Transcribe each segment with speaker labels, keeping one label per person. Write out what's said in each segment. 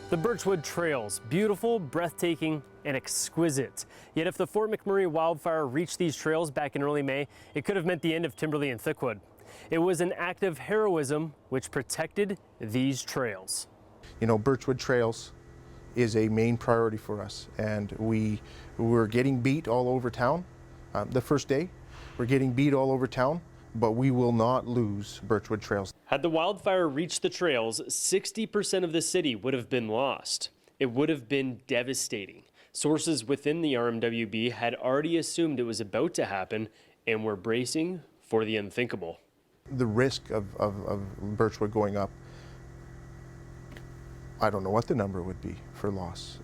Speaker 1: The Birchwood Trails, beautiful, breathtaking, and exquisite. Yet if the Fort McMurray wildfire reached these trails back in early May, it could have meant the end of Timberlea and Thickwood. It was an act of heroism which protected these trails.
Speaker 2: You know, Birchwood Trails is a main priority for us, and we were getting beat all over town. The first day, we're getting beat all over town, but we will not lose Birchwood Trails.
Speaker 1: Had the wildfire reached the trails, 60% of the city would have been lost. It would have been devastating. Sources within the RMWB had already assumed it was about to happen and were bracing for the unthinkable.
Speaker 2: The risk of Birchwood going up, I don't know what the number would be for loss.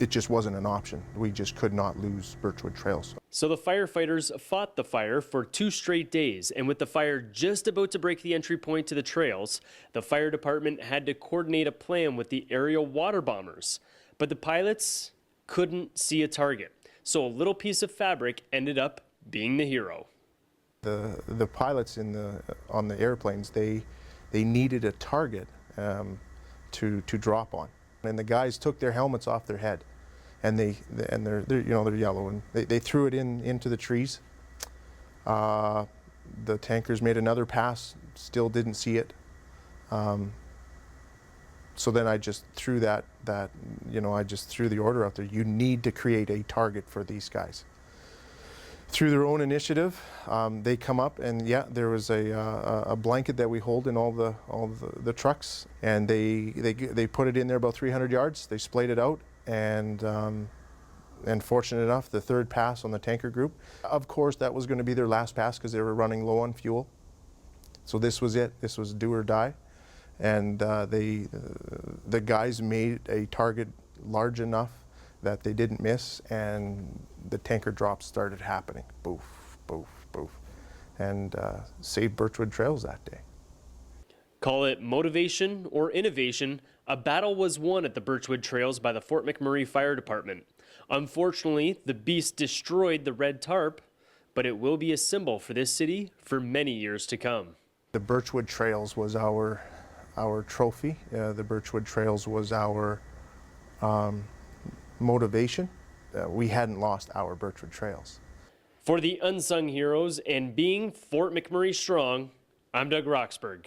Speaker 2: It just wasn't an option. We just could not lose Birchwood Trails.
Speaker 1: So the firefighters fought the fire for 2 straight days, and with the fire just about to break the entry point to the trails, the fire department had to coordinate a plan with the aerial water bombers. But the pilots couldn't see a target, so a little piece of fabric ended up being the hero.
Speaker 2: The pilots on the airplanes, they needed a target to drop on. And the guys took their helmets off their head, and they're yellow, and they threw it into the trees. The tankers made another pass, still didn't see it. So then I just threw I just threw the order out there. You need to create a target for these guys. Through their own initiative, they come up, and yeah, there was a blanket that we hold in all the trucks, and they put it in there about 300 yards. They splayed it out, and fortunate enough, the third pass on the tanker group, of course, that was going to be their last pass because they were running low on fuel. So this was it. This was do or die, and the guys made a target large enough that they didn't miss, and the tanker drops started happening. Boof, boof, boof. And saved Birchwood Trails that day.
Speaker 1: Call it motivation or innovation, a battle was won at the Birchwood Trails by the Fort McMurray Fire Department. Unfortunately, the beast destroyed the red tarp, but it will be a symbol for this city for many years to come.
Speaker 2: The Birchwood Trails was our trophy. The Birchwood Trails was our motivation. We hadn't lost our Birchwood Trails.
Speaker 1: For the unsung heroes and being Fort McMurray strong, I'm Doug Roxburgh.